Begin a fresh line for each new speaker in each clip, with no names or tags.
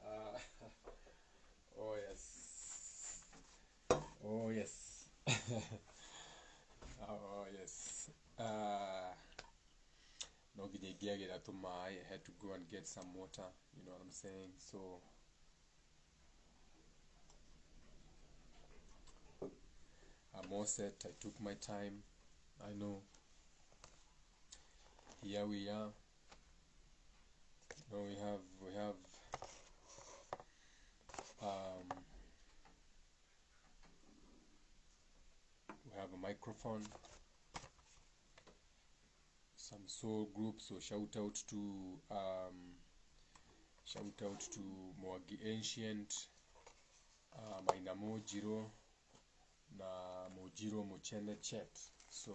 Uh, oh yes. Oh yes. Oh yes. No gidigagera to my I had to go and get some water, you know what I'm saying? So I'm all set. I took my time. I know. Here we are. You know, um we have a microphone, some soul group, so shout out to Mwagi Ancient, Maina Mojiro na Mojiro Mochene Chet. So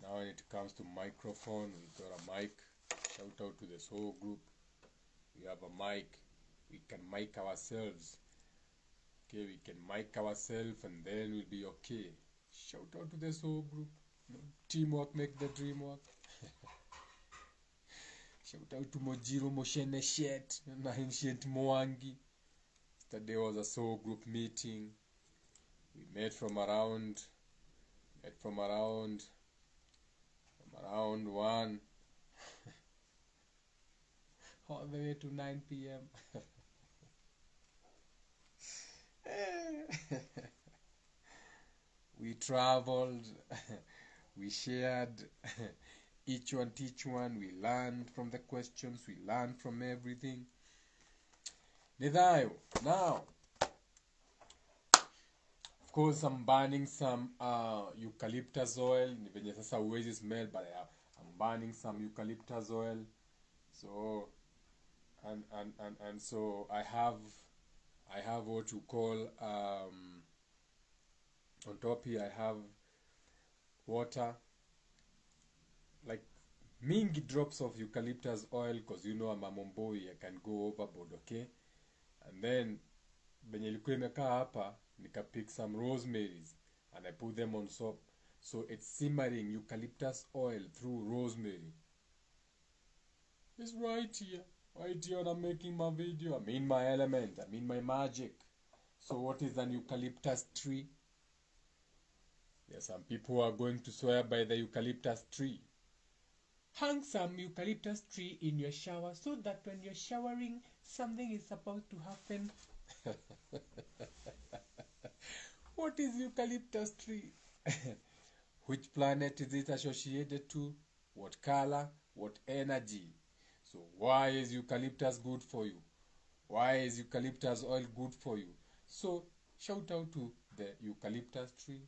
now when it comes to microphone, we got a mic. Shout out to the soul group. We have a mic. We can mic ourselves. Okay, we can mic ourselves and then we'll be okay. Shout out to the soul group. Teamwork make the dream work. Shout out to Mojiro Moshene Shet na Ancient Mwangi. Yesterday was a soul group meeting. We met from around 1 all the way to 9 p.m. We traveled, we shared, each one teach one, we learned from the questions, we learned from everything. Nidhayo, now, of course I'm burning some eucalyptus oil, ni venye sasa huwezi smell, but I'm burning some eucalyptus oil. So, and so I have what you call, on top here I have water, like mingi drops of eucalyptus oil, because you know I'm a momboi, I can go overboard, okay? And then benye ilikuwa imekaa hapa nika pick some rosemaries and I put them on soap, so it's simmering eucalyptus oil through rosemary. It's right here when I'm making my video. I'm in my element, I'm in my magic. So what is an eucalyptus tree? There are some people who are going to swear by the eucalyptus tree. Hang some eucalyptus tree in your shower so that when you're showering, something is about to happen. What is eucalyptus tree? Which planet is it associated to? What color? What energy? So why is eucalyptus good for you? Why is eucalyptus oil good for you? So shout out to the eucalyptus tree.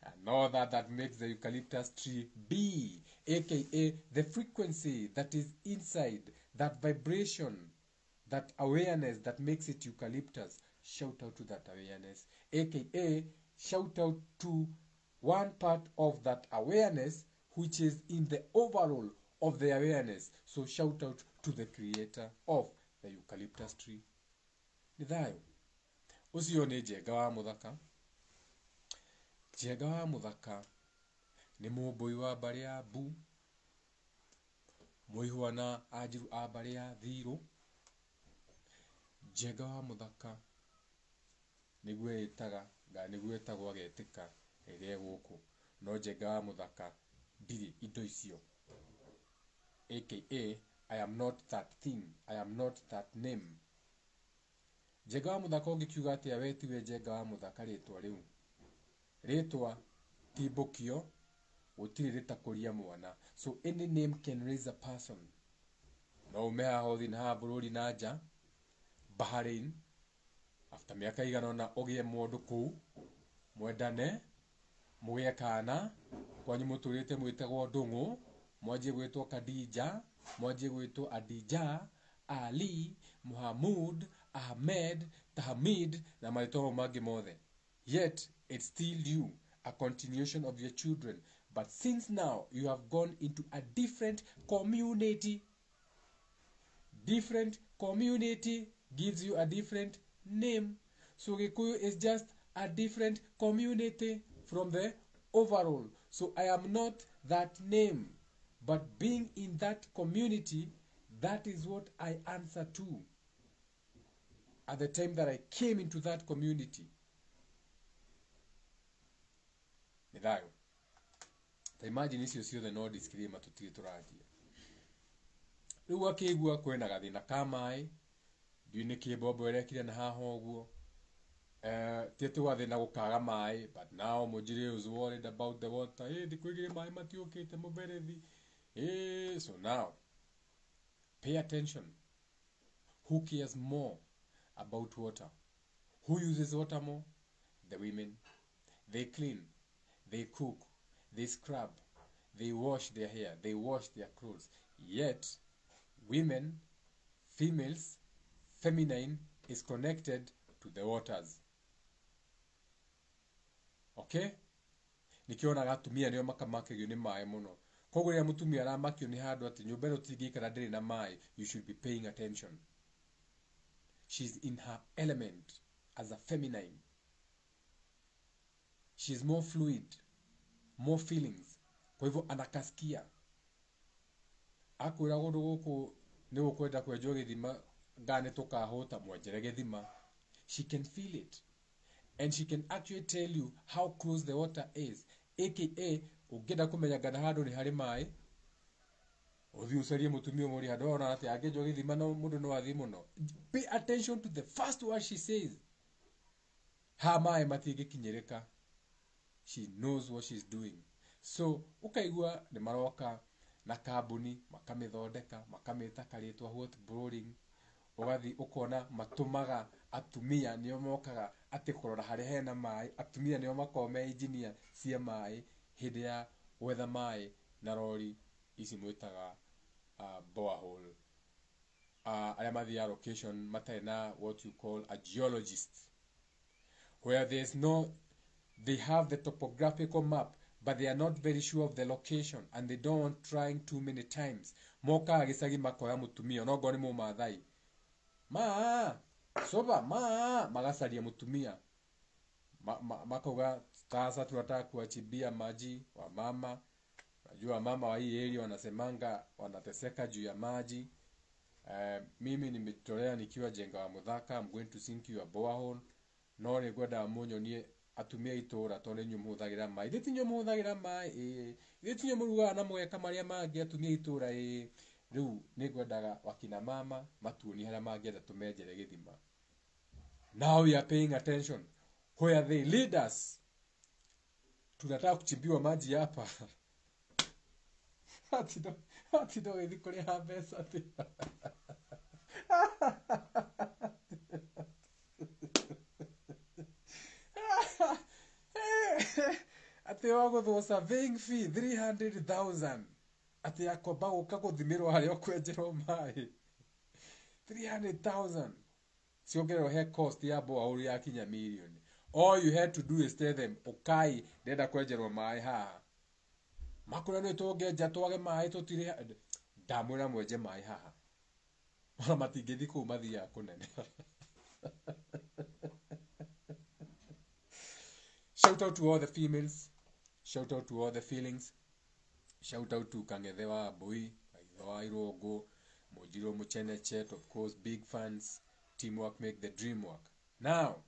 And all that makes the eucalyptus tree be, aka the frequency that is inside, that vibration, that awareness that makes it eucalyptus. Shout out to that awareness, aka shout out to one part of that awareness which is in the overall of the awareness. So shout out to the creator of the eucalyptus tree. Nithayo usione jega wa muthaka. Jega wa muthaka ni mũmbũi wa mbarĩ ya mbu, mũihwana anjiru a mbarĩ ya thirũ. Jega wa muthaka nĩguo ĩtaga, nga nĩguo ĩtagwo agetĩka rĩrĩa gũkũ, no Jega wa muthaka ndirĩ indo icio, aka I am not that thing, I am not that name. Jega wa muthaka ũngĩkiuga atĩa we tiwe Jega wa muthaka, rĩtwa rĩu rĩtwa ti mbũkio, gũtirĩ rĩtakũria mwana. So any name can raise a person. No ume haha ũthi na haha bũrũri na nja, Bahrain, after mĩaka igana ũna ũgĩe mũndũ kũu, mwendane, mũgĩe kana, kwanyu mũtũrĩte mwĩtagwo Ndũng'ũ, mwanjie gwĩtwo Khadija, mwanjie gwĩtwo Adija, Ali, Muhammad, Ahmed, Tahmid, na marĩtwa mangĩ mothe. Yet it's still you, a continuation of your children. But since now you have gone into a different community gives you a different name. So Gikuyu is just a different community from the overall. So I am not that name. But being in that community, that is what I answer to. At the time that I came into that community. Nithayo. Ta imagine icio ciothe no disclaimer tutire turajia. Riu akigua kwena gathina ka mai, ndiune kibombo erekire na haha uguo. Tietu gathina gukaga mai, but now Mujiri was worried about the water. Ndikwigire mai matiukite muberethi. So now pay attention. Who cares more about water? Who uses water more? The women. They clean, they cook, they scrub, they wash their hair, they wash their clothes. Yet, women, females, feminine is connected to the waters. Okay? Nikiona gatumia nio makamakagio ni mai muno. Koguo ria mutumia aramakio ni handu ati nyumba ino tingikara ndiri na mai, you should be paying attention. She's in her element as a feminine. She's more fluid, more feelings. Kwa hivyo anakasikia. Akwira gundu guku ni ukwenda kwenjwo githima ngane tukahota mwenjere githima. She can feel it. And she can actually tell you how close the water is. AKA, ungenda kumenya ngana handu ni hari mai. Uthi ucarie mutumia muri handu ona ati angenjwo githima no mundu no athi muno. Pay attention to the first word she says. Ha mai matingikinyirika. She knows what she's doing. So, ukaigua ni maroka na kambuni makamithondeka, makamita karitwa hot boring. Ugathi ukona matumaga atumia nio mokaga ati kurora hari hena mai, atumia nio makome engineer cia mai hindi ya wether mai na rori ici mwitaga borehole. Aria mathia location matari na what you call a geologist, where they have the topographical map, but they are not very sure of the location, and they don't want trying too many times. Moka agisagi makoya mutumia no goni mu mathai soba magasaria mutumia makauga sasa tunataka kuachibia maji wa mama. Najua mama wa hii area wanasemanga wanateseka juu ya maji. Mimi nimetolea nikiwa Jenga wa Muthaka, I'm going to sink you a borehole. No ni gwenda munyo nie atumia itura tone nyumuhagira mai. Thitinyo muhagira mai thitinyo muruga na mweka maria mangi atumia itura riu ni gwendaga wakina mama matuoni haria mangienda tumenjere githima. Now we are paying attention. Where they lead us. Tunataka kuchimbiwa maji hapa. Atido hivi kulia pesa ati. Ati wago the surveying fee 300,000. Ati akoba ukaguthimirwo hari okwenjerwo mai 300,000. Siongero he cost ya borehole ya kinya million. All you had to do is tell them ukai ndenda kwenjerwo mai haha. Makura ni tuongeja twage mai tutire ndamwira mwenje mai haha. Ona matingithi ku mathia kunene. Shout out to all the females. Shout out to all the feelings. Shout out to Kangethe wa Boy, Aithoa Irogo, Mujiro Muchenechet, of course, big fans. Teamwork make the dream work. Now,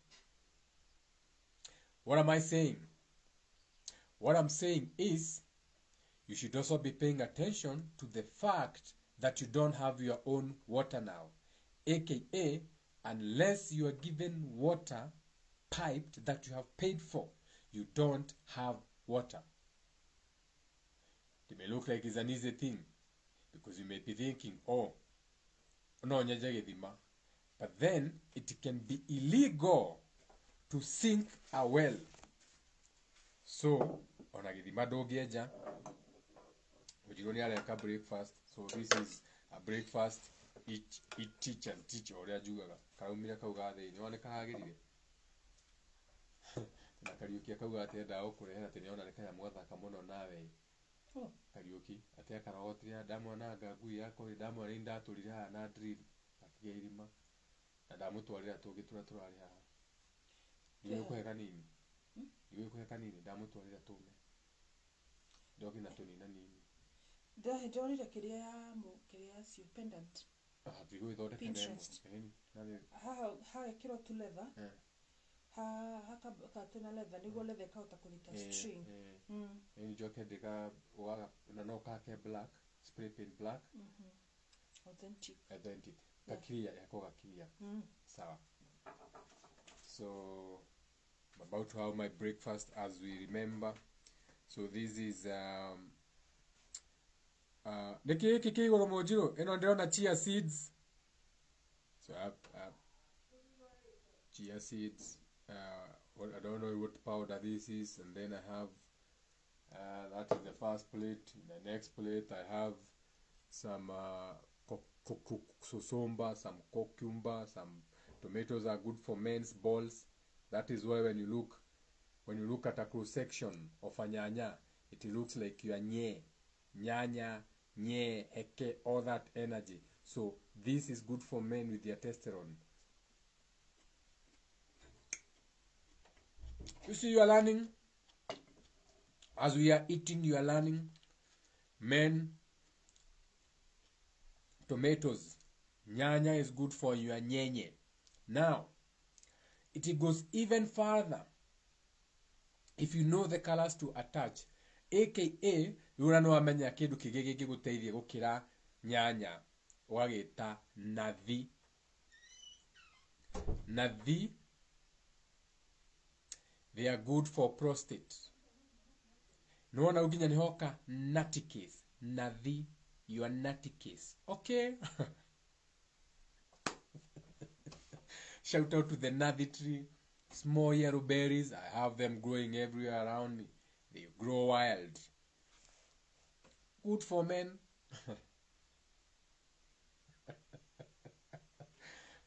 what am I saying? What I'm saying is, you should also be paying attention to the fact that you don't have your own water now. AKA, unless you are given water piped that you have paid for, you don't have water. It may look like it's an easy thing, because you may be thinking, oh, no, but then it can be illegal to sink a well. So, on a githima dogieja, ujironi aleka breakfast. So this is a breakfast. Eat, teach and teach. Oria jugaga. Kaumira kauga the ni one kahagirire. Na Kariuki akauga ati enda okurehe ati ni ona rekaya mwathaka muno nawe. Kariuki ati akarogotria ndamwana ngagui yako ndamwana ndatulire ha na drill atiga irima. Na ndamutwarira tugitura turari haha. Ndiwe kuheka nini? Ndiwe kuheka nini? Ndamutwarira tume. Ndoki na tunina nini?
ndonire kiria ya kiria cio pendant
Vigo ithondeka
Pinterest. Hagekirwo tu leather hakatuna leather niguo leather ikahota kuruta string.
njoke ndika na no kake black spray paint black
Authentic
kakiria yako kakiria sawa. So I'm about to have my breakfast as we remember. So this is niki kigoro mojiro eno ndirona chia seeds. So I have chia seeds, I don't know what powder this is, and then I have that is the first plate. The next plate I have some sosomba, some cucumber, some tomatoes are good for men's balls. That is why when you look at a cross section of a nyanya, it looks like you are nyanya, heke, all that energy. So this is good for men with their testosterone. You see, you are learning. As we are eating, you are learning. Men, tomatoes, nyanya is good for your nyenye. Now, it goes even further. If you know the colors to attach, aka yura no amenya kindu kigege guteithia gukira nyanya, wagita nathi. Nathi, they are good for prostate. No one uginya ni hoka nutty case. Nathi, your nutty case. Okay? Shout out to the nathi tree. Small yellow berries. I have them growing everywhere around me. They grow wild. Good for men.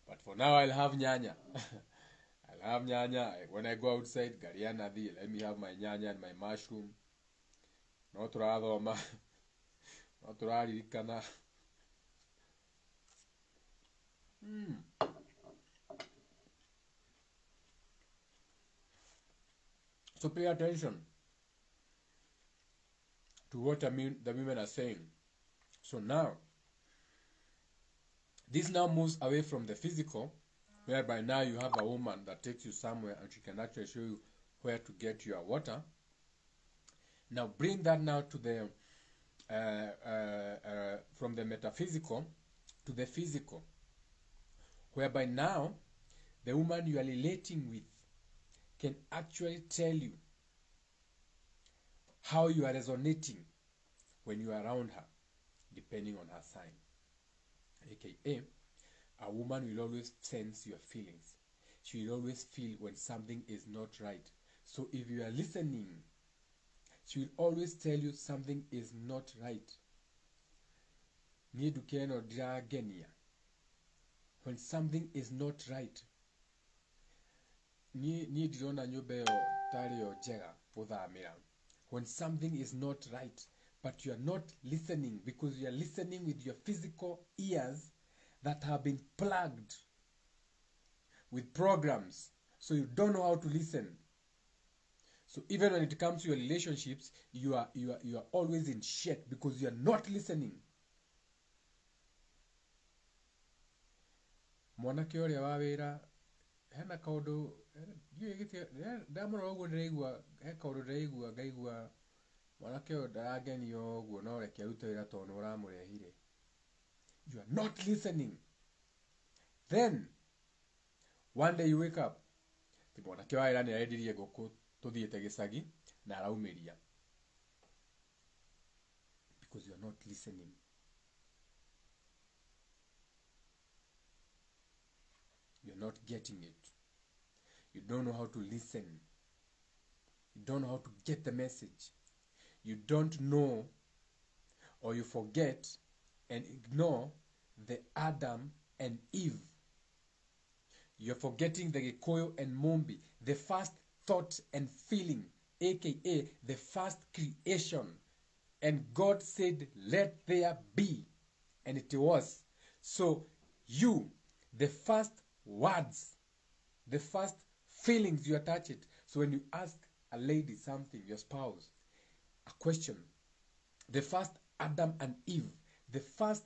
But for now, I'll have nyanya. I'll have nyanya. When I go outside, garia nathi. Let me have my nyanya and my mushroom. No turathoma. No turaririkana. So pay attention to what the women are saying. So now, this now moves away from the physical, whereby now you have a woman that takes you somewhere and she can actually show you where to get your water. Now bring that now to the from the metaphysical to the physical, whereby now the woman you are relating with can actually tell you how you are resonating when you are around her, depending on her sign. AKA, a woman will always sense your feelings. She will always feel when something is not right. So if you are listening, she will always tell you something is not right. When something is not right, when something is not right, but you are not listening because you are listening with your physical ears that have been plugged with programs, so you don't know how to listen. So even when it comes to your relationships, you are always in shit because you are not listening. Mwanake uria wa wira hena kaundu ndamura uguo ndiraigua he kaundu ndiraigua ngaigua mwanake uyu ndarangenio uguo no reke arute wira tondu uramurehire. You are not listening. Then one day you wake up, ti mwanake wa wira ni arendirie nguku tuthiete gicagi na araumiria, because you are not listening. You're not getting it. You don't know how to listen. You don't know how to get the message. You don't know, or you forget and ignore the Adam and Eve. You're forgetting the Gikoyo and Mombi, the first thought and feeling, aka the first creation. And God said, let there be. And it was. So you, the first words, the first feelings, you attach it. So when you ask a lady something, your spouse, a question, the first Adam and Eve, the first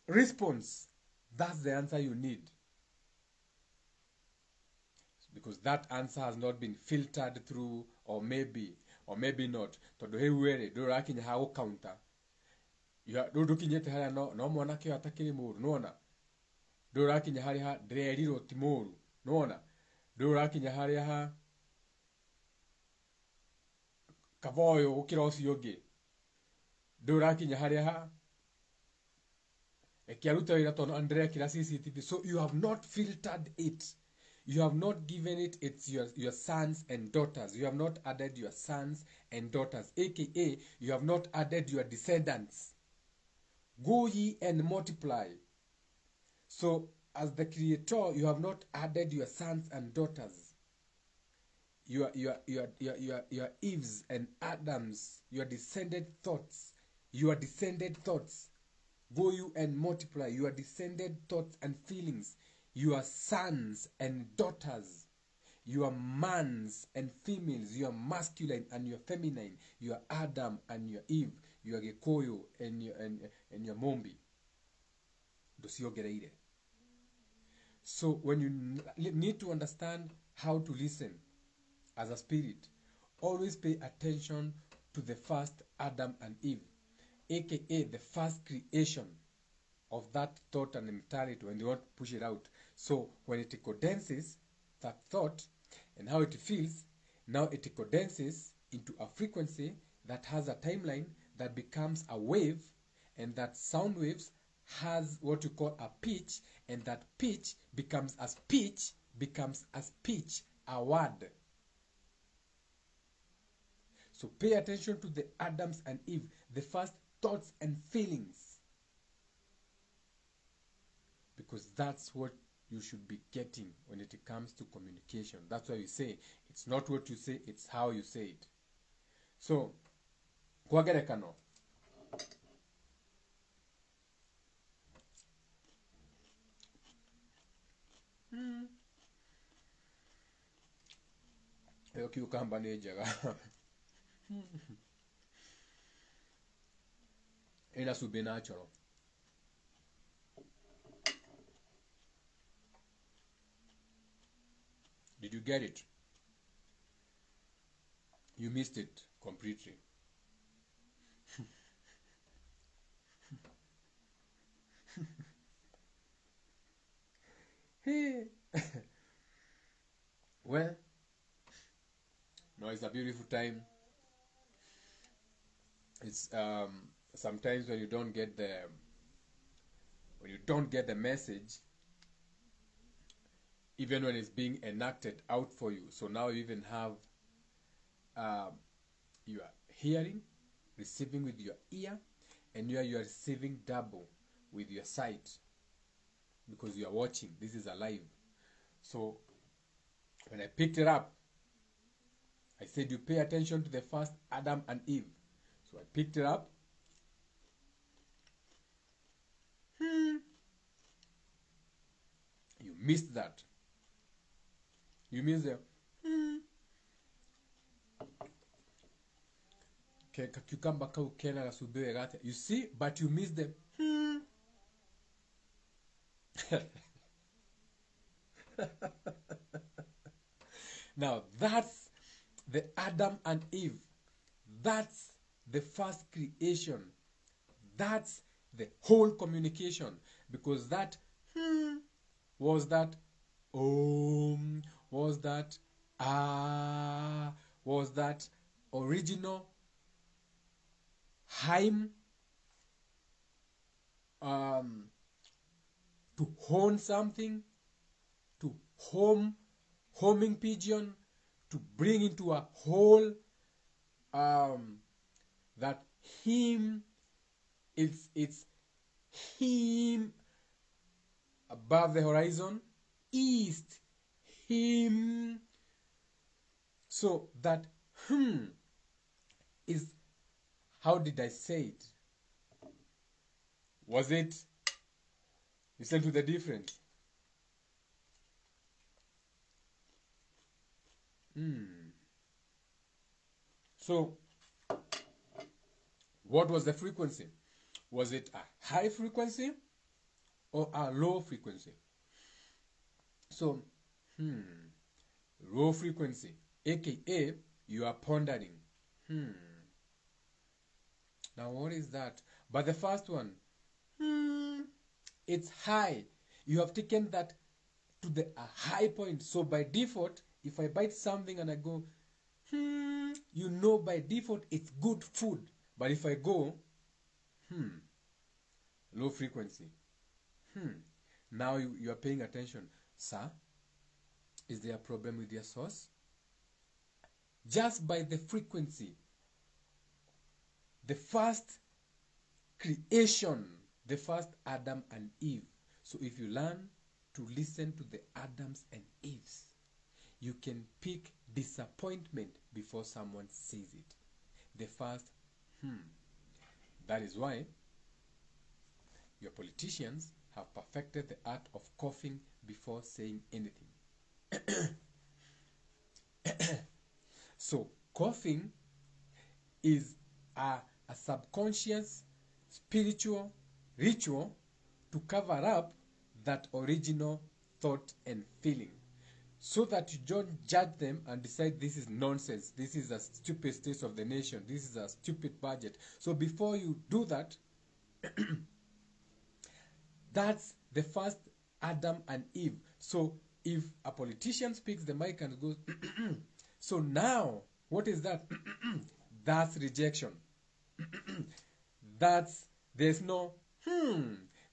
response, that's the answer you need. Because that answer has not been filtered through, or maybe not. Tondu hau were ndurakinya ha counter. Ndukinyete haria no mwanake atakiri muru, nona. Ndurakinya haria ndirerirwo ti muru, nona. Ndurakinya haria ha kavoyo gukira ucio ungi. Ndurakinya haria ha ekiaruta wira tondu ndirekira CCTV. So you have not filtered it. You have not given it its your sons and daughters. You have not added your sons and daughters, aka you have not added your descendants. Go ye and multiply. So as the creator, you have not added your sons and daughters. Your Eves and Adams, your descended thoughts. Go you and multiply your descended thoughts and feelings. Your sons and daughters, your mans and females, your masculine and your feminine, your Adam and your Eve, your Gekoyo and your Mombi. So when you need to understand how to listen as a spirit, always pay attention to the first Adam and Eve, aka the first creation of that thought and mentality when they want to push it out. So when it condenses that thought and how it feels, now it condenses into a frequency that has a timeline that becomes a wave, and that sound waves has what you call a pitch, and that pitch becomes a speech, a word. So pay attention to the Adams and Eve, the first thoughts and feelings. Because that's what you should be getting when it comes to communication. That's why we say it's not what you say, it's how you say it. So, kwa gerekano, eyo kiukamba ni njega. Ina sube natural. Did you get it? You missed it completely. Hey. Well, no, it's a beautiful time. It's sometimes when you don't get the message, even when it's being enacted out for you. So now you even have you are hearing, receiving with your ear, and you are receiving double with your sight, because you are watching. This is alive. So when I picked it up, I said you pay attention to the first Adam and Eve. So I picked it up. You missed that. You missed the cucumber kau kena la subiri gata. You see, but you missed the Now that's the Adam and Eve. That's the first creation. That's the whole communication. Because that was that was that was that original Haim to hone something, to homing pigeon, to bring into a whole that him, it's him above the horizon, east, him. So that is, how did I say it? Was it, listen to the difference. So What was the frequency? Was it a high frequency or a low frequency? So, low frequency, aka you are pondering. Now what is that? But the first one, it's high. You have taken that to the high point. So by default, if I bite something and I go, you know by default it's good food. But if I go, low frequency, now you are paying attention. Sir, is there a problem with your sauce? Just by the frequency, the first creation, the first Adam and Eve. So if you learn to listen to the Adams and Eves, you can pick disappointment before someone says it. The first, That is why your politicians have perfected the art of coughing before saying anything. So coughing is a subconscious spiritual ritual to cover up that original thought and feeling, so that you don't judge them and decide this is nonsense, this is a stupid state of the nation, this is a stupid budget. So before you do that, that's the first Adam and Eve. So if a politician speaks the mic and goes, so now, what is that? That's rejection. There's no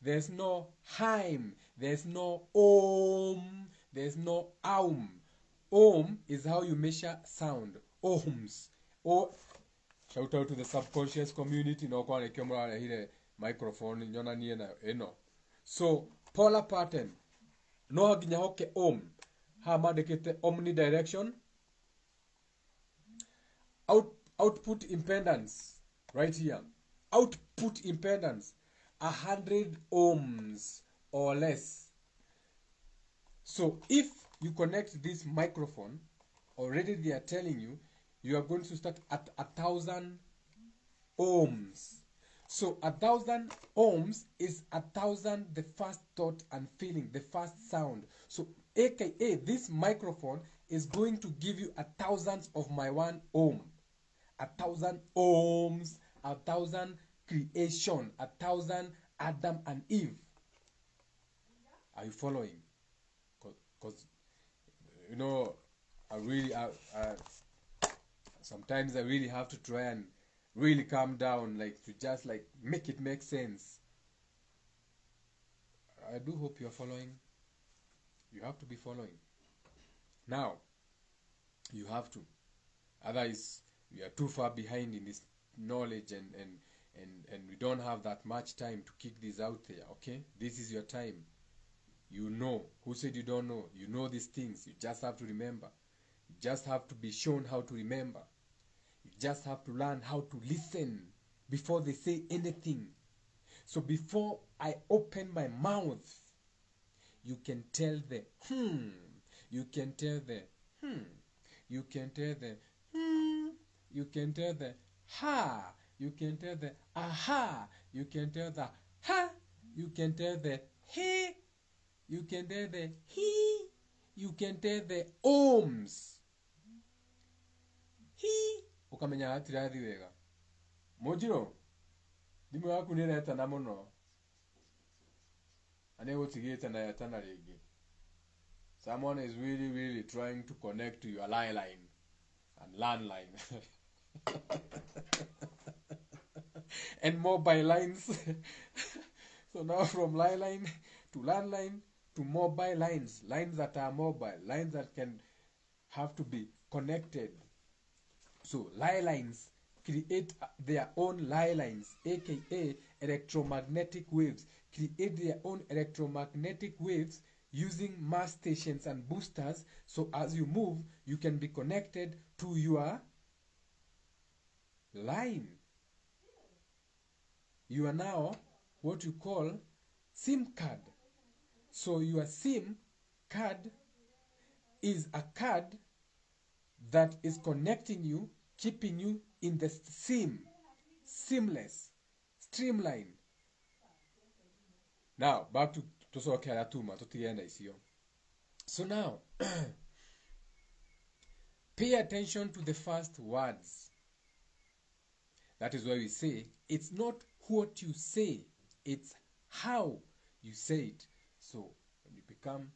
there's no Haim, there's no Om, there's no Aum. Om is how you measure sound. Ohms. Oh, shout out to the subconscious community. No kwa camera here microphone nyona niena eno. So polar pattern. No haginya hoke Om. Ha madekete omnidirection. Output impedance right here. Output impedance 100 ohms or less. So if you connect this microphone, already they are telling you you are going to start at 1,000 ohms. So 1,000 ohms is 1,000 the first thought and feeling, the first sound. So aka this microphone is going to give you 1,000 of my 1 ohm. 1,000 ohms, 1,000 creation, 1,000 Adam and Eve. Are you following? Because you know, sometimes I really have to try and really calm down, like to just like make it make sense. I do hope you're following. You have to be following. Now, you have to. Otherwise, we are too far behind in this knowledge, and we don't have that much time to kick this out there. Okay, this is your time. You know. Who said you don't know? You know these things. You just have to remember. You just have to be shown how to remember. You just have to learn how to listen before they say anything. So before I open my mouth, you can tell the you can tell the you can tell the you can tell the ha, you can tell the aha, you can tell the ha, you can tell the he, you can tell the he, you can tell the ohms. He ukamenya atirathi wega. Mojiro dimu yaku nireta na muno. Ane gutigite na yatana rigi. Someone is really trying to connect to your line and landline and mobile lines. So now from line to landline to mobile lines that are mobile, lines that can have to be connected. So lines create their own lines, aka electromagnetic waves, create their own electromagnetic waves using mass stations and boosters. So as you move, you can be connected to your line. You are now what you call SIM card. So your SIM card is a card that is connecting you, keeping you in the SIM. seamless, streamlined. Now, back to tusokera tuma, tutienda isio. So now, pay attention to the first words. That is why we say, it's not what you say, it's how you say it. So, when you become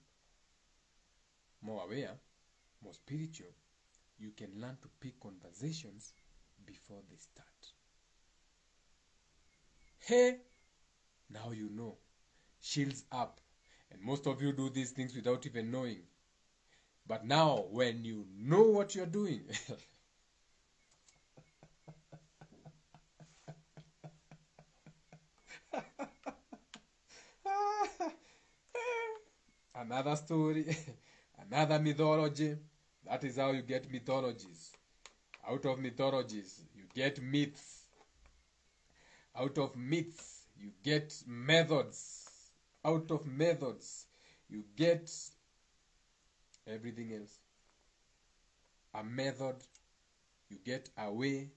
more aware, more spiritual, you can learn to pick conversations before they start. Hey, now you know. Shields up. And most of you do these things without even knowing. But now, when you know what you're doing, another story, another mythology. That is how you get mythologies. Out of mythologies, you get myths. Out of myths, you get methods. Out of methods, you get everything else. A method, you get a way,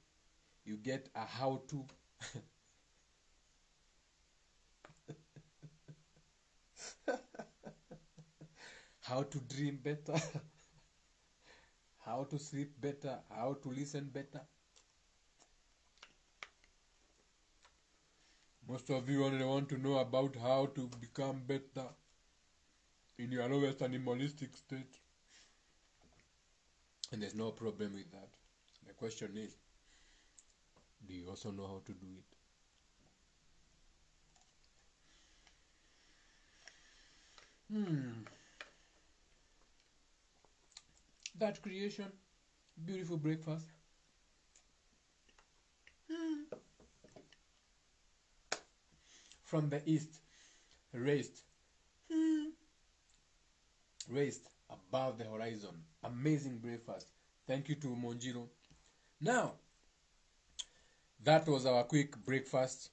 you get a how-to. How to dream better. How to sleep better. How to listen better. Most of you only want to know about how to become better in your lowest animalistic state. And there's no problem with that. The question is, do you also know how to do it? That creation, beautiful breakfast. From the east, raised above the horizon. Amazing breakfast. Thank you to Monjiro. Now, that was our quick breakfast.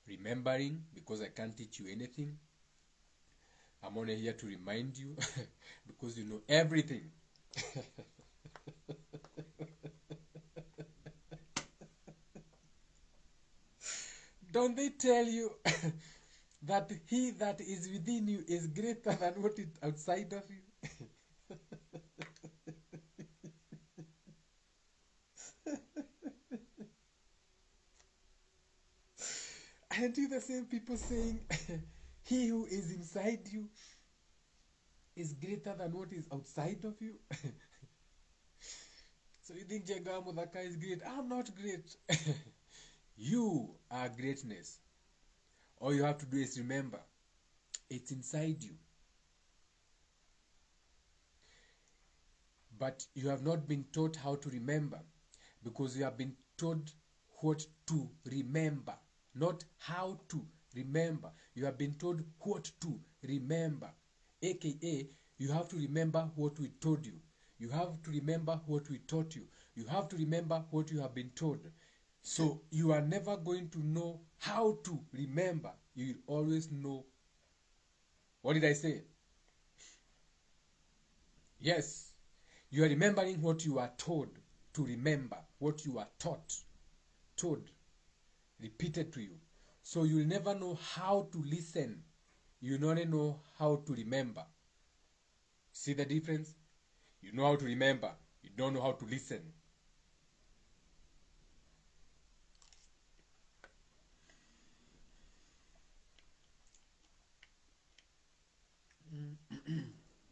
Remembering, because I can't teach you anything. I'm only here to remind you because you know everything. Don't they tell you that he that is within you is greater than what is outside of you? Aren't you the same people saying he who is inside you is greater than what is outside of you? So you think Jega Mudaka is great? I'm not great. You are greatness. All you have to do is remember, it's inside you. But you have not been taught how to remember, because you have been taught what to remember, not how to remember. You have been told what to remember, aka you have to remember what we told you. You have to remember what we taught you. You have to remember what you have been told. So you are never going to know how to remember. You will always know. What did I say? Yes, you are remembering what you are told to remember, what you are taught, told, repeated to you. So you will never know how to listen. You only know how to remember. See the difference? You know how to remember. You don't know how to listen.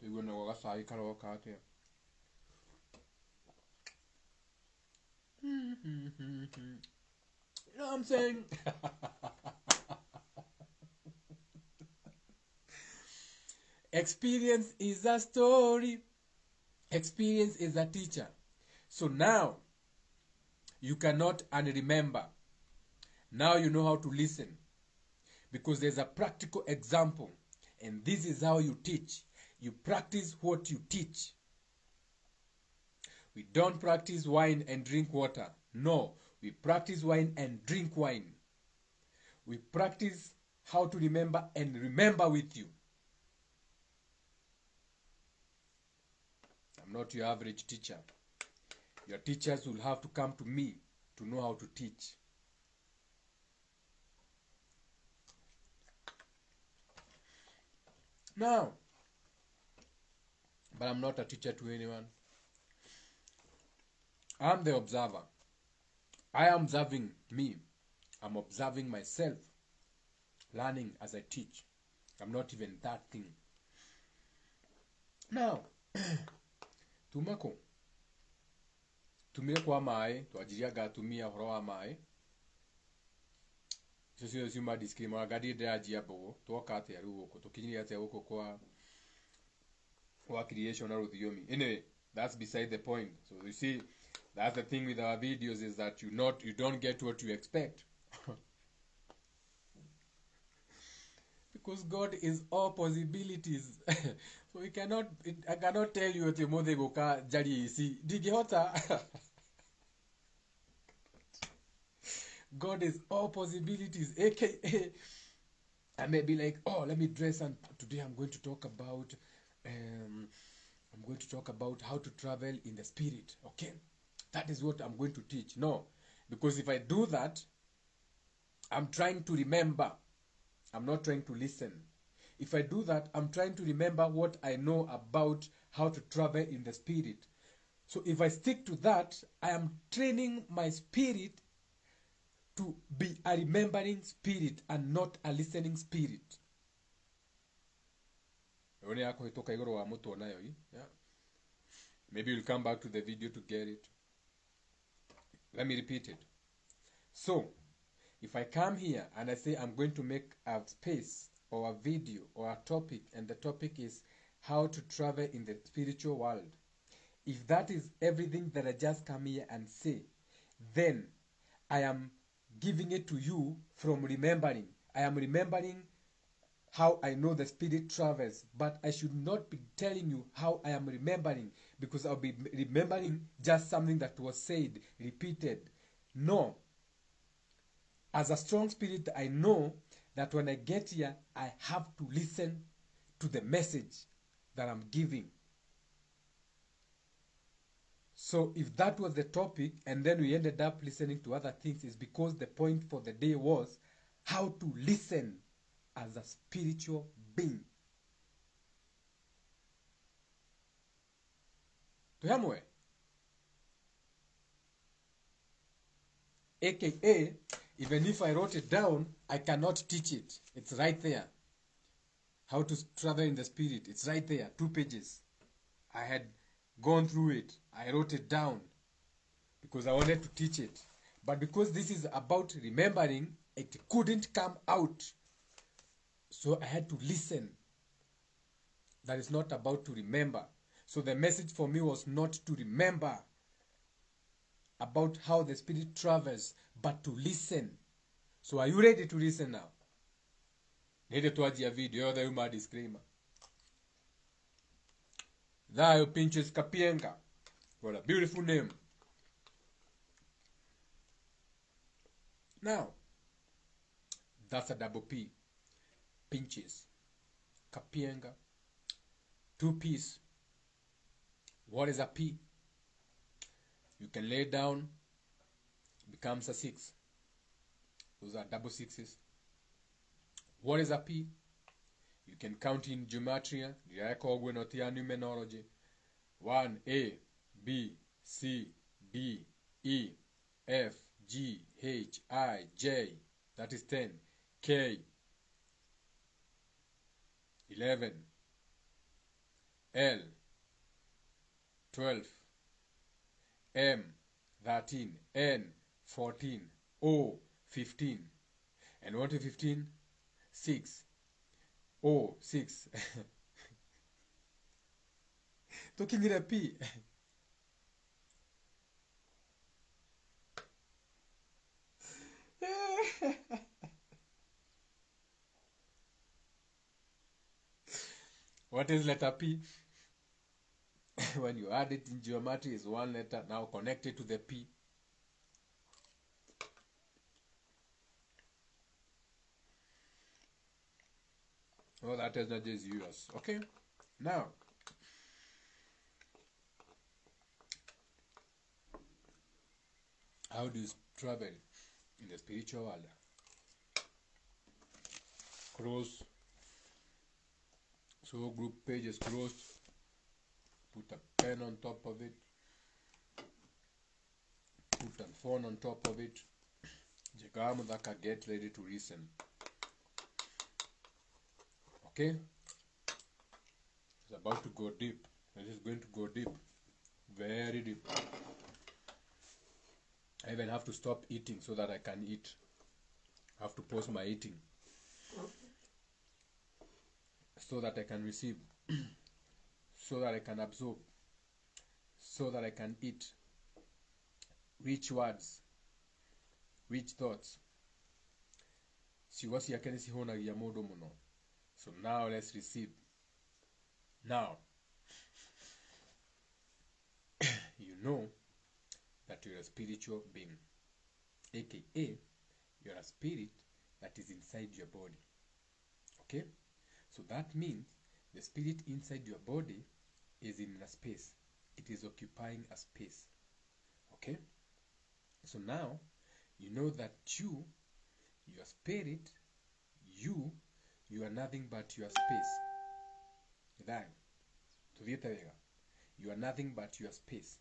You know what I'm saying? Experience is a story. Experience is a teacher. So now, you cannot unremember. Now you know how to listen. Because there's a practical example. And this is how you teach. You practice what you teach. We don't practice wine and drink water. No, we practice wine and drink wine. We practice how to remember and remember with you. I'm not your average teacher. Your teachers will have to come to me to know how to teach. Now, but I'm not a teacher to anyone. I'm the observer. I am observing me. I'm observing myself, learning as I teach. I'm not even that thing. Now, tumako. Tumire kwa mai, tuajiriaga tumia horo wa mai. Sio sima discrima gadi de ajia bogo, tuoka ate ya ruko, tukinyiri ate huko kwa creation na rudhiomi. Anyway, that's beside the point. So you see, that's the thing with our videos is that you don't get what you expect. Because God is all possibilities. So I cannot tell you what mothe goka jari isi. Digihota. God is all possibilities. AKA, I may be like, oh, let me dress, and today I'm going to talk about how to travel in the spirit. Okay, that is what I'm going to teach. No, because if I do that, I'm trying to remember. I'm not trying to listen. If I do that, I'm trying to remember what I know about how to travel in the spirit. So if I stick to that, I am training my spirit to be a remembering spirit and not a listening spirit. Maybe you'll come back to the video to get it. Let me repeat it. So, if I come here and I say I'm going to make a space or a video or a topic, and the topic is how to travel in the spiritual world, if that is everything that I just come here and say, then I am giving it to you from remembering. I am remembering how I know the spirit travels, but I should not be telling you how I am remembering, because I'll be remembering just something that was said, repeated. No. As a strong spirit, I know that when I get here, I have to listen to the message that I'm giving. So if that was the topic, and then we ended up listening to other things, is because the point for the day was how to listen as a spiritual being. Tuhamwe. AKA, even if I wrote it down, I cannot teach it. It's right there. How to travel in the spirit. It's right there. 2 pages. I had gone through it. I wrote it down because I wanted to teach it. But because this is about remembering, it couldn't come out. So I had to listen. That is not about to remember. So the message for me was not to remember about how the spirit travels, but to listen. So are you ready to listen now? Nende tuajia video the uma disclaimer. Thayo Pinches Kapienga. What a beautiful name. Now, that's a double P. Pinches. Kapienga. 2 P's. What is a P? You can lay down, becomes a 6. Those are double sixes. What is a P? You can count in gematria, numerology. 1, A, B, C, D, E, F, G, H, I, J. That is 10. K, 11. L, 12. M, 13. N, 14. O, 15. And what is 15? 6. O, 6. Talking in a P. What is letter P? When you add it in geometry, is 1 letter now connected to the P. Oh, that is not just yours. Okay? Now, How do you travel in the spiritual world? Close. So group page is closed. Put a pen on top of it. Put a phone on top of it. Jegamudaka, get ready to listen. Okay? It's about to go deep. It is going to go deep. Very deep. I even have to stop eating so that I can eat. I have to pause my eating so that I can receive, so that I can absorb, so that I can eat rich words, rich thoughts. So now let's receive. Now, you know that you're a spiritual being, aka you're a spirit that is inside your body. Okay? So that means the spirit inside your body is in a space. It is occupying a space. Okay? So now, you know that your spirit, you are nothing but your space. Then, you are nothing but your space.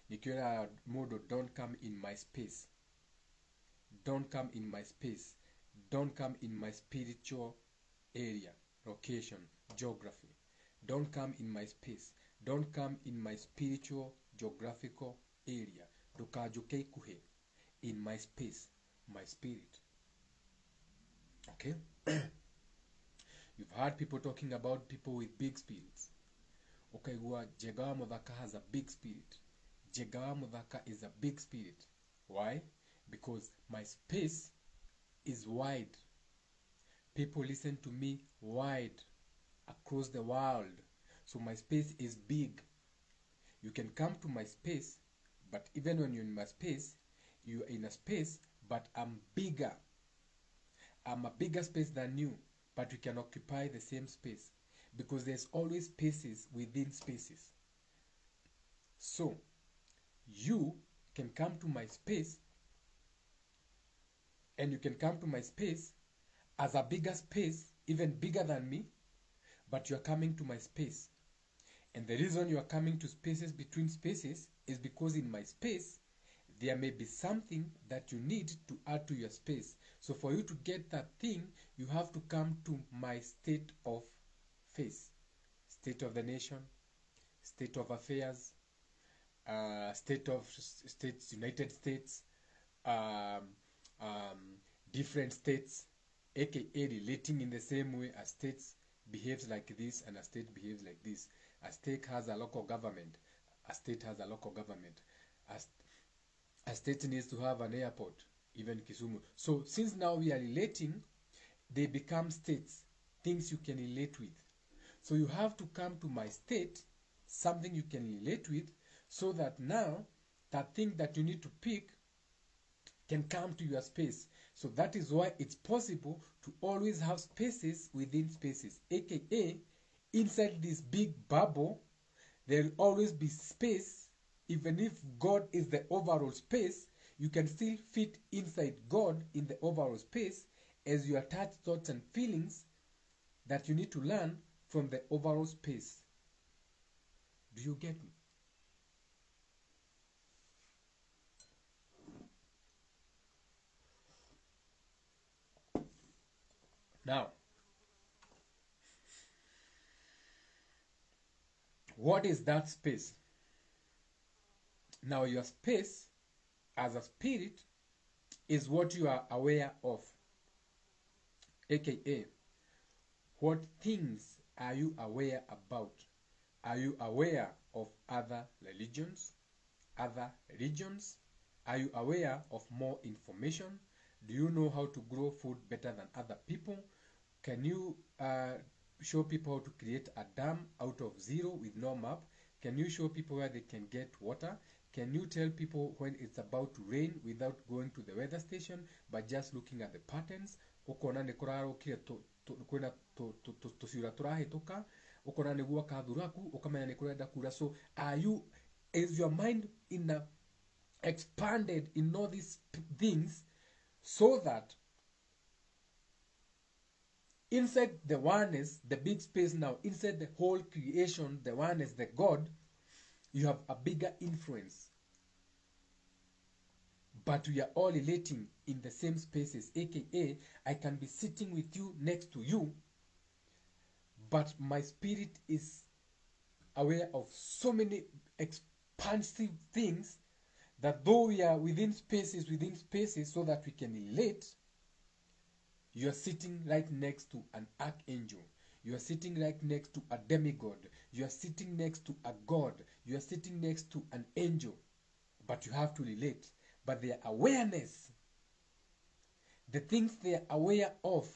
Nikiona modo, don't come in my space. Don't come in my space. Don't come in my spiritual area, location, geography. Don't come in my space. Don't come in my spiritual geographical area. Dokajukeikuhe, in my space, my spirit. Okay? You've heard people talking about people with big spirits. Okay, Jegawa Mudhaka has a big spirit. Jegawa Mudhaka is a big spirit. Why? Because my space is wide. People listen to me wide across the world. So my space is big. You can come to my space, but even when you're in my space, you're in a space, but I'm bigger. I'm a bigger space than you, but we can occupy the same space because there's always spaces within spaces. So you can come to my space, and you can come to my space as a bigger space, even bigger than me, but you're coming to my space. And the reason you are coming to spaces between spaces is because in my space, there may be something that you need to add to your space. So for you to get that thing, you have to come to my state of face. State of the nation, state of affairs, state of states, United States, different states, aka relating in the same way. A state behaves like this and a state behaves like this. A state has a local government. A state has a local government. A state needs to have an airport, even Kisumu. So since now we are relating, they become states, things you can relate with. So you have to come to my state, something you can relate with, so that now that thing that you need to pick can come to your space. So that is why it's possible to always have spaces within spaces, aka inside this big bubble there will always be space. Even if God is the overall space, you can still fit inside God in the overall space as you attach thoughts and feelings that you need to learn from the overall space. Do you get me? Now, what is that space? Now, your space as a spirit is what you are aware of, aka what things are you aware about? Are you aware of other religions, other regions? Are you aware of more information? Do you know how to grow food better than other people? Can you show people how to create a dam out of zero with no map? Can you show people where they can get water? Can you tell people when it's about to rain without going to the weather station, but just looking at the patterns? Ukona ni kurarukire kwina tusiura turahituka, ukona ni guoka thuraku, ukamenya ni kurenda kura. So is your mind in expanded in all these things, so that inside the oneness, the big space now, inside the whole creation, the oneness, the God, you have a bigger influence. But we are all relating in the same spaces, aka I can be sitting with you next to you, but my spirit is aware of so many expansive things that though we are within spaces, so that we can relate, you are sitting right next to an archangel. You are sitting right next to a demigod. You are sitting next to a god. You are sitting next to an angel. But you have to relate. But their awareness, the things they are aware of,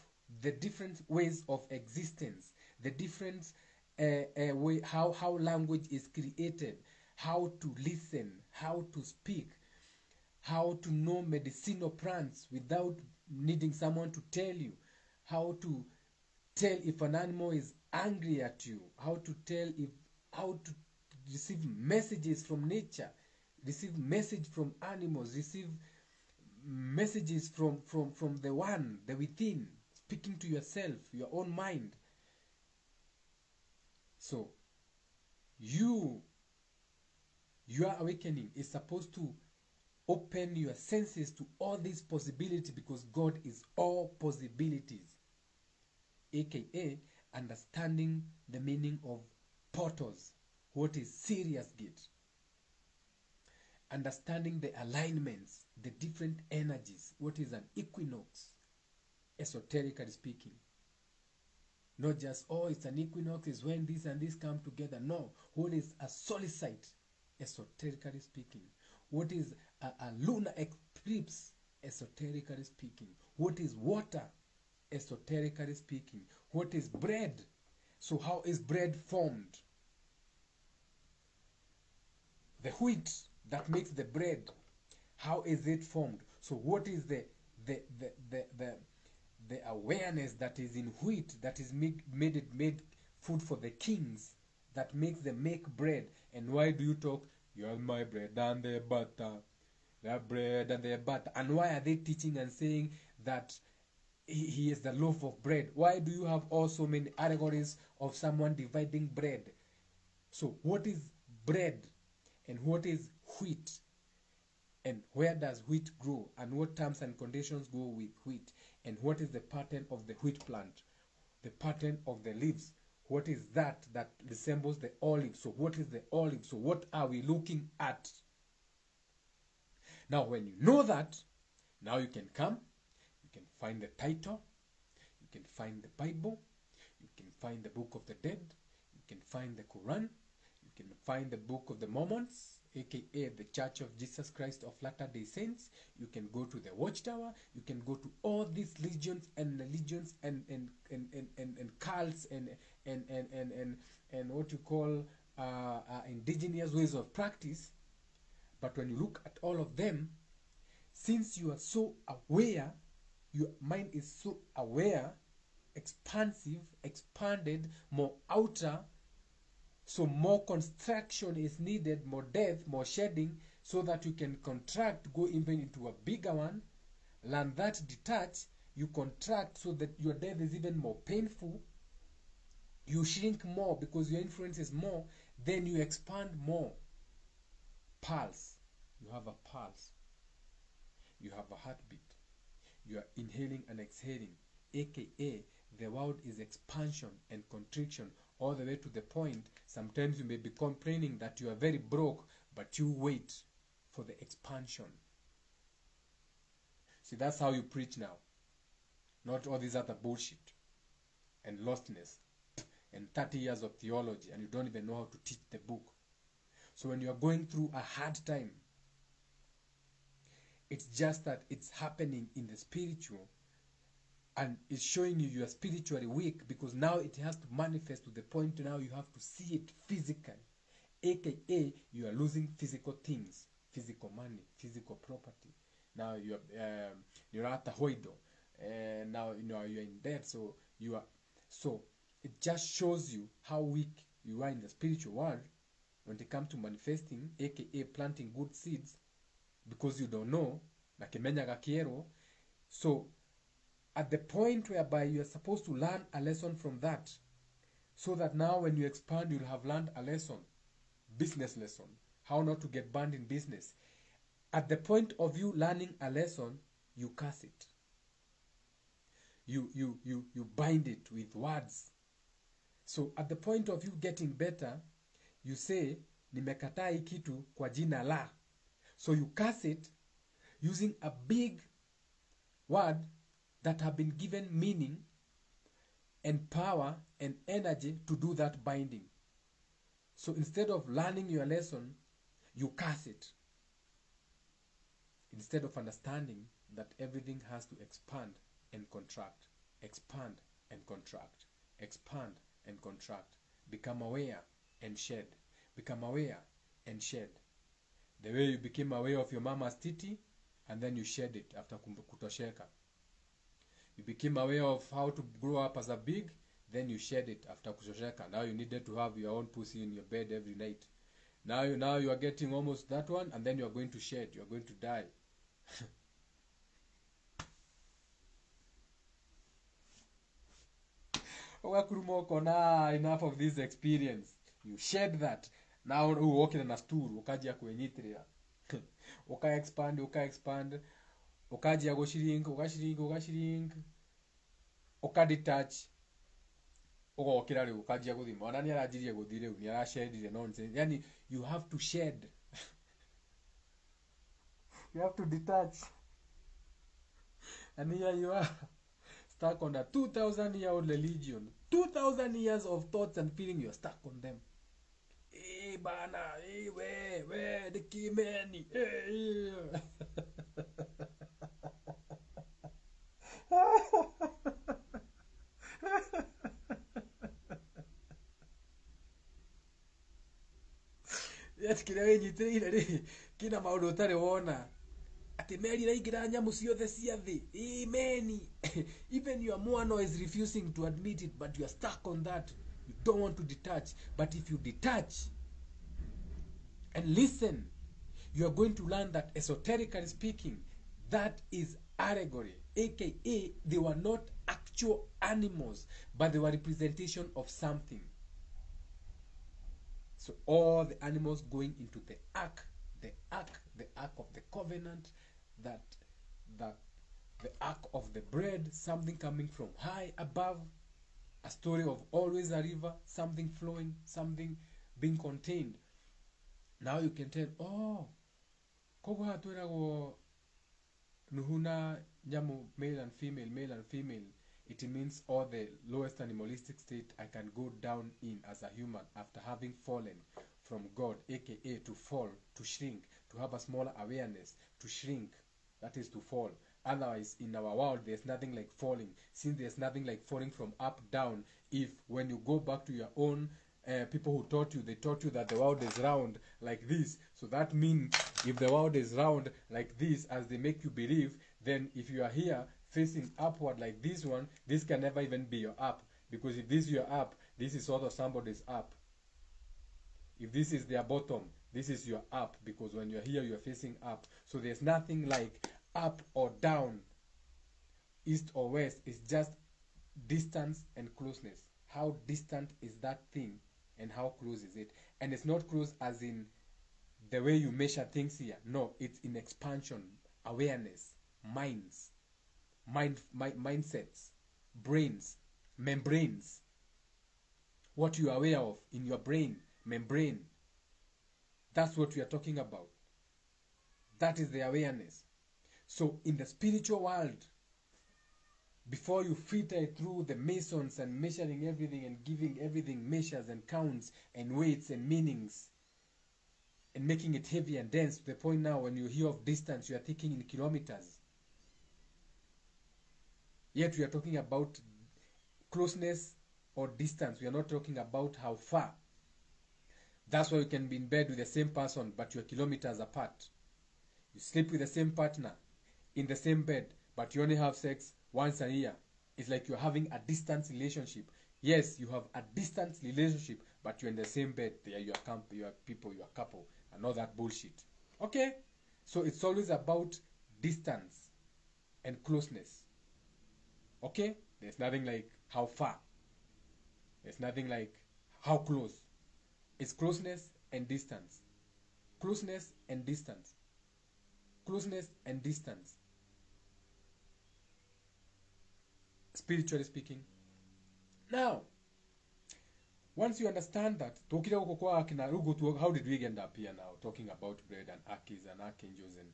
the different ways of existence, the different way, how language is created, how to listen, how to speak, how to know medicinal plants without needing someone to tell you, how to tell if an animal is angry at you, how to receive messages from nature, receive message from animals, receive messages from the one, the within, speaking to yourself, your own mind. So your awakening is supposed to open your senses to all these possibilities, because God is all possibilities, aka understanding the meaning of portals, what is Sirius gate, understanding the alignments, the different energies, what is an equinox, esoterically speaking. Not just, oh, it's an equinox, is when this and this come together. No, what is a solstice, esoterically speaking? What is a lunar eclipse, esoterically speaking? What is water, esoterically speaking? What is bread? So how is bread formed? The wheat that makes the bread, how is it formed? So what is the awareness that is in wheat, that is made food for the kings, that makes them make bread? And why do you talk, you are my bread and the butter, the bread and the butter? And why are they teaching and saying that he is the loaf of bread? Why do you have also many allegories of someone dividing bread? So what is bread and what is wheat? And where does wheat grow? And what terms and conditions go with wheat? And what is the pattern of the wheat plant? The pattern of the leaves. What is that resembles the olive? So what is the olive? So what are we looking at? Now when you know that, now you can come, you can find the title, you can find the Bible, you can find the Book of the Dead, you can find the Quran, you can find the Book of the Mormons, aka the Church of Jesus Christ of Latter-day Saints. You can go to the Watchtower. You can go to all these legions and cults and what you call indigenous ways of practice. But when you look at all of them, since you are so aware, your mind is so aware, expansive, expanded, more outer, so more construction is needed, more death, more shedding, so that you can contract, go even into a bigger one, learn that, detach, you contract so that your death is even more painful, you shrink more because your influence is more, then you expand more. Pulse. You have a pulse. You have a heartbeat. You are inhaling and exhaling, aka the world is expansion and contraction, all the way to the point sometimes you may be complaining that you are very broke, but you wait for the expansion. See, that's how you preach now, not all this other bullshit and lostness and 30 years of theology and you don't even know how to teach the book. So when you are going through a hard time, it's just that it's happening in the spiritual, and it's showing you are spiritually weak, because now it has to manifest to the point now you have to see it physically, aka you are losing physical things, physical money, physical property. Now you're at a hoido, and now you're in debt, so it just shows you how weak you are in the spiritual world when it comes to manifesting, aka planting good seeds. because you don't know, na kimenyaga kierwo. So at the point whereby you are supposed to learn a lesson from that, so that now when you expand, you'll have learned a lesson, business lesson, how not to get burned in business. At the point of you learning a lesson, you curse it. You bind it with words. So at the point of you getting better, you say, nimekataa hii kitu kwa jina la. So you curse it using a big word that have been given meaning and power and energy to do that binding. So instead of learning your lesson, you curse it. Instead of understanding that everything has to expand and contract, expand and contract, expand and contract, become aware and shed, become aware and shed. The way you became aware of your mama's titty, and then you shed it after kutosheka. You became aware of how to grow up as a big, then you shed it after kutosheka. Now you needed to have your own pussy in your bed every night. Now you are getting almost that one, and then you are going to shed. You are going to die. Enough of this experience. You shed that. Now you walk in a stool. Ukajia kuenyitria. Uka expand. Ukajia go shrink. Uka detach. Ukokira riu ukajia guthima. Ona ni arajirie guthire u ni arashedire nonsense. Yani you have to shed. You have to detach. And here you are, stuck on a 2,000-year-old religion. 2,000 years of thoughts and feeling, you're stuck on them. Hey, bana, hey, where, the kimeni, hey. Yes, kina maundu utari wona. Ati meri raigira nyamu ciothe cia thi. Amen. Even your moano is refusing to admit it, but you are stuck on that. You don't want to detach. But if you detach and listen, you are going to learn that esoterically speaking, that is allegory. AKA, they were not actual animals, but they were representation of something. So all the animals going into the ark of the covenant, that the ark of the bread, something coming from high above, a story of always a river, something flowing, something being contained. Now you can tell, oh, kogo hatwerago nuhuna nyamu male and female. It means all the lowest animalistic state I can go down in as a human after having fallen from God, aka to fall, to shrink, to have a smaller awareness, to shrink, that is to fall. Otherwise, in our world, there's nothing like falling. Since there's nothing like falling from up down, if when you go back to your own people who taught you, they taught you that the world is round like this. So that means if the world is round like this, as they make you believe, then if you are here facing upward like this one, this can never even be your up. Because if this is your up, this is also somebody's up. If this is their bottom, this is your up. Because when you're here, you're facing up. So there's nothing like up or down, east or west. It's just distance and closeness. How distant is that thing and how close is it? And it's not close as in the way you measure things here. No, it's in expansion, awareness, mindsets, brains, membranes. What you are aware of in your brain, membrane. That's what we are talking about. That is the awareness. So in the spiritual world, before you filter it through the masons and measuring everything and giving everything measures and counts and weights and meanings and making it heavy and dense to the point now when you hear of distance, you are thinking in kilometers. Yet we are talking about closeness or distance. We are not talking about how far. That's why you can be in bed with the same person, but you're kilometers apart. You sleep with the same partner in the same bed, but you only have sex once a year. It's like you're having a distance relationship. Yes, you have a distance relationship, but you're in the same bed. They are your camp, your people, your couple, and all that bullshit. Okay? So it's always about distance and closeness. Okay? There's nothing like how far. There's nothing like how close. It's closeness and distance. Closeness and distance. Closeness and distance. Spiritually speaking. Now, once you understand that, how did we end up here now? Talking about bread and archangels and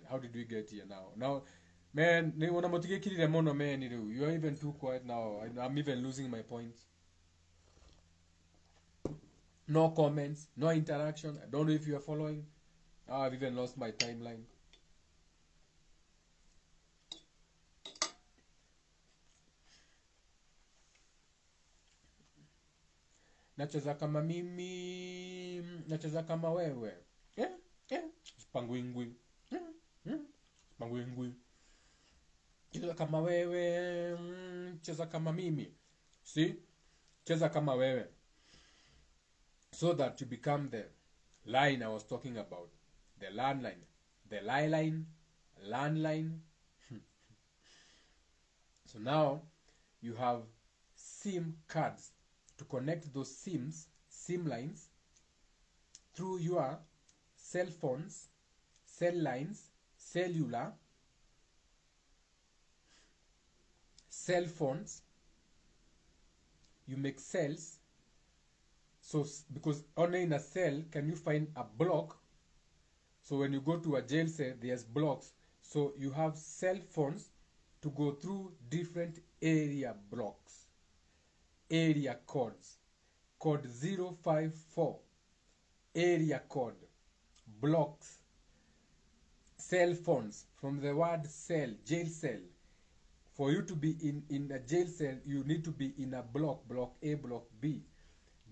how did we get here now? Now, man, you are even too quiet now. I'm even losing my points. No comments, no interaction. I don't know if you are following. I've even lost my timeline. Nacheza kama mimi, nacheza kama wewe. Spangwingwi. Spangwingwi. Cheza kama wewe, cheza kama mimi. See? Cheza kama wewe. So that you become the line I was talking about. The landline. The line, landline. So now you have SIM cards to connect those SIM lines through your cell phones, cell lines, cellular, cell phones. You make cells. So because only in a cell can you find a block. So when you go to a jail cell, there's blocks. So you have cell phones to go through different area blocks. Area codes. Code 054. Area code. Blocks. Cell phones. From the word cell, jail cell. For you to be in a jail cell, you need to be in a block. Block A, block B.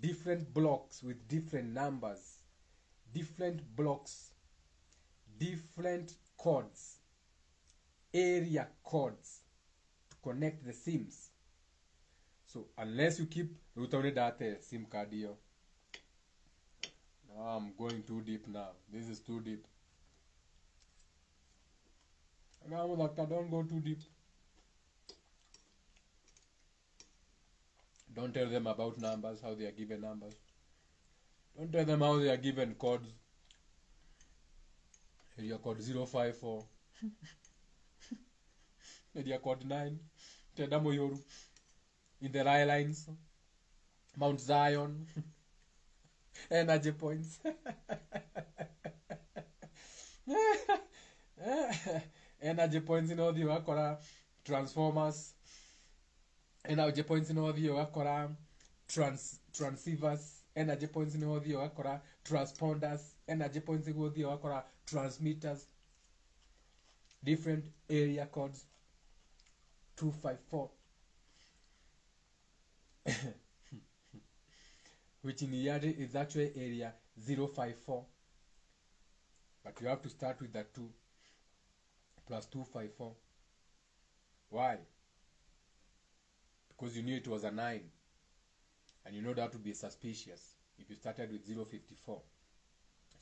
Different blocks with different numbers. Different blocks. Different codes. Area codes. To connect the SIMs. So unless you keep that SIM card here. Now I'm going too deep now. This is too deep. Now don't go too deep. Don't tell them about numbers, how they are given numbers. Don't tell them how they are given codes. Area code 054. Area code 9. Tedamoyoru. In the Rai lines. Mount Zion. Energy points. Energy points in all the wakora. Transformers. Energy points in all the wakora. Transceivers. Energy points in all the wakora. Transponders. Energy points in all the wakora. Transmitters. Different area codes. 254. Which in reality is actually area 054. But you have to start with that 2 plus 254. Why? Because you knew it was a 9. And you know that would be suspicious if you started with 054.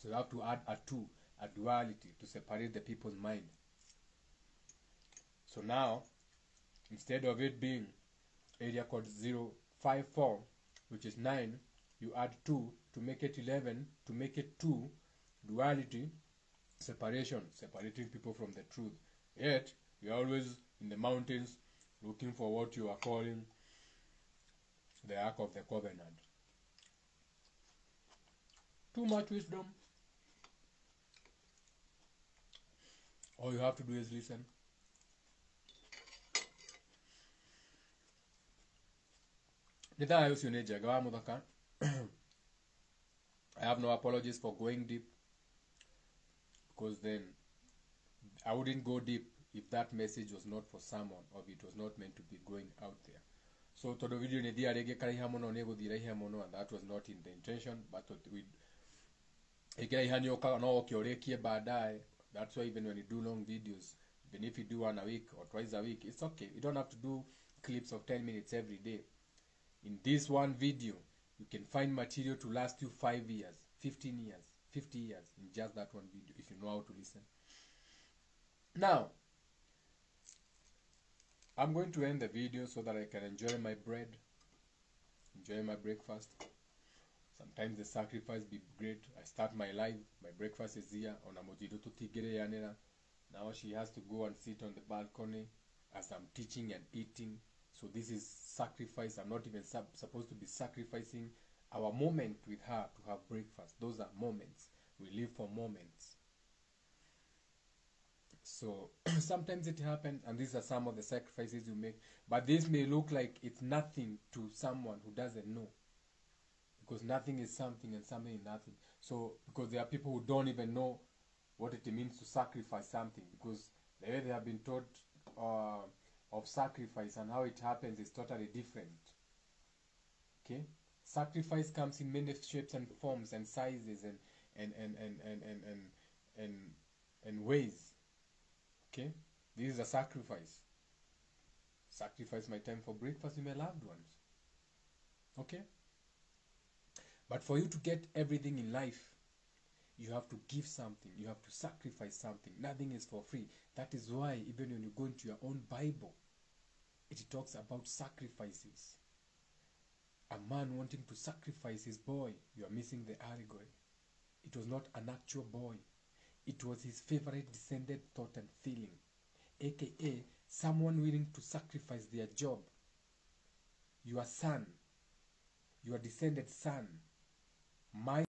So you have to add a 2, a duality, to separate the people's mind. So now, instead of it being area code 054, which is 9, you add 2 to make it 11, to make it 2, duality, separation, separating people from the truth. Yet, you're always in the mountains looking for what you are calling the Ark of the Covenant. Too much wisdom. All you have to do is listen. I have no apologies for going deep, because then I wouldn't go deep if that message was not for someone, or if it was not meant to be going out there. So to the video and that was not in the intention, but that's why even when you do long videos, even if you do one a week or twice a week, it's okay. You don't have to do clips of 10 minutes every day. In this one video, you can find material to last you 5 years, 15 years, 50 years in just that one video if you know how to listen. Now, I'm going to end the video so that I can enjoy my bread, enjoy my breakfast. Sometimes the sacrifice be great. I start my life, my breakfast is here on Amojido to Tigere Yanera. Now she has to go and sit on the balcony as I'm teaching and eating. So this is sacrifice. I'm not even supposed to be sacrificing our moment with her to have breakfast. Those are moments. We live for moments. So sometimes it happens, and these are some of the sacrifices you make. But this may look like it's nothing to someone who doesn't know. Because nothing is something and something is nothing. So, because there are people who don't even know what it means to sacrifice something. Because the way they have been taught of sacrifice and how it happens is totally different. Okay? Sacrifice comes in many shapes and forms and sizes and ways. Okay? This is a sacrifice. Sacrifice my time for breakfast with my loved ones. Okay? But for you to get everything in life, you have to give something. You have to sacrifice something. Nothing is for free. That is why even when you go into your own Bible, it talks about sacrifices. A man wanting to sacrifice his boy. You are missing the allegory. It was not an actual boy. It was his favorite descended thought and feeling. AKA, someone willing to sacrifice their job. Your son. Your descended son. My